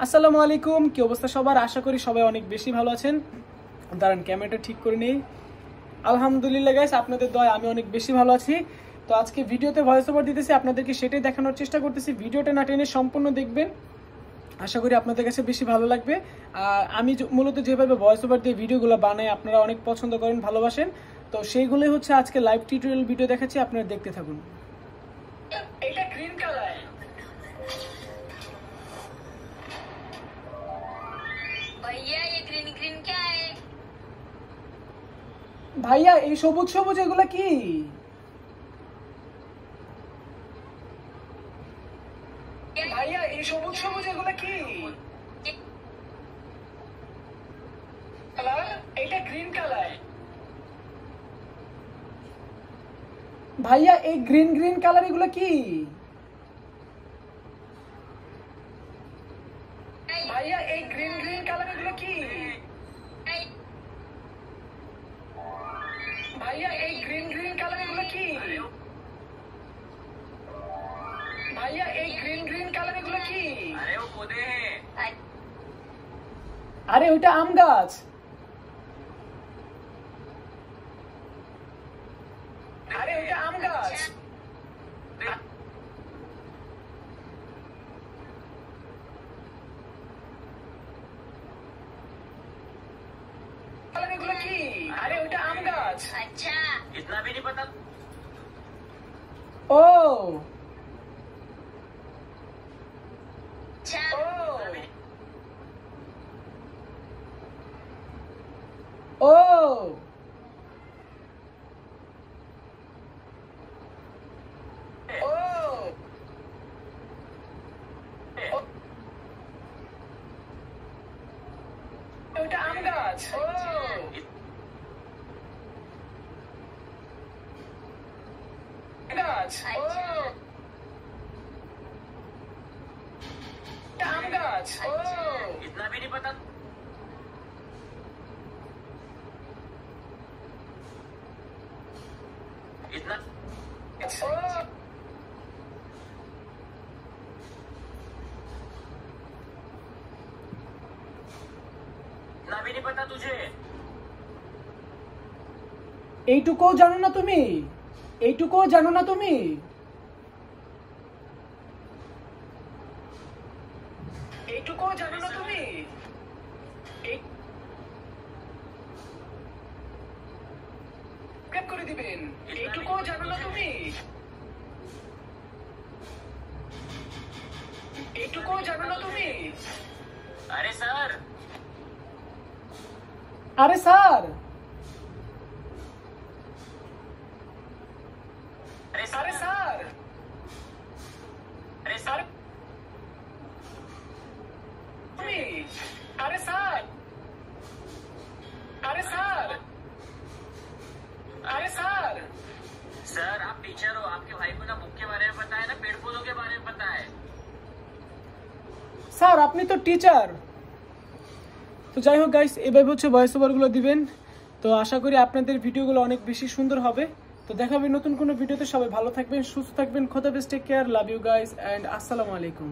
আসসালামু আলাইকুম, কি অবস্থা সবার? আশা করি সবাই অনেক বেশি ভালো আছেন। দাঁড়ান ক্যামেরাটা ঠিক করে নেই। আলহামদুলিল্লাহ গাইস, আপনাদের দয়ায় আমি অনেক বেশি ভালো আছি। তো আজকে ভিডিওতে ভয়েস ওভার দিতেছি, আপনাদেরকে সেটাই দেখানোর চেষ্টা করতেছি। ভিডিওটা না টেনে সম্পূর্ণ দেখবেন, আশা করি আপনাদের কাছে বেশি ভালো লাগবে। আর আমি মূলত যেভাবে ভয়েস ওভার দিয়ে ভিডিওগুলো বানাই আপনারা অনেক পছন্দ করেন, ভালোবাসেন। তো সেইগুলোই হচ্ছে আজকে লাইভ টিউটোরিয়াল ভিডিও দেখাচ্ছি, আপনারা দেখতে থাকুন। এটা গ্রিন কালার। भैया ये ग्रीन ग्रीन क्या है? ভাইয়া এই সবুজ সবুজ এগুলা কি? ভাইয়া এই সবুজ সবুজ এগুলা কি? কালার, এটা গ্রিন কালার। ভাইয়া এই গ্রিন গ্রিন কালার এগুলা কি? ভাইয়া এই গ্রিন গ্রিন কালার এগুলো কি? ভাইয়া এই গ্রিন গ্রিন কালার এগুলো কি? ভাইয়া এই গ্রিন গ্রিন কালার এগুলো কি? अरे वो पौधे हैं। আরে ওইটা আম গাছ। আরে ওইটা আম গাছ। এগুলো কি? আরে ওইটা আম গাছ। अच्छा इतना भी नहीं पता। ও अच्छा ও ও ও ওইটা আম গাছ। ও গাছ। ও আম গাছ। ও इतना भी नहीं पता। इतना ও इतना भी नहीं पता तुझे। এইটুকুও জানো না তুমি? এইটুকুও জানো না তুমি? এইটুকুও জানো না তুমি? সাবস্ক্রাইব করে দিবেন। এইটুকুও জানো না তুমি? এইটুকুও জানো না তুমি? अरे सर আরে স্যার, अरे আরে স্যার, अरे सर তুমি, আরে স্যার, আরে স্যার, আরে স্যার। सर आप टीचर हो, आपके भाई को ना बुक के बारे में पता है ना पेड़ पौधों के बारे में पता है। স্যার আপনি তো টিচার। তো যাই হোক গাইস, এভাবে হচ্ছে ভয়েস ওভারগুলো দিবেন। তো আশা করি আপনাদের ভিডিওগুলো অনেক বেশি সুন্দর হবে। তো দেখা হবে নতুন কোনো ভিডিওতে। সবাই ভালো থাকবেন, সুস্থ থাকবেন। খোদা হাফেজ, take care, love you guys and আসসালামু আলাইকুম।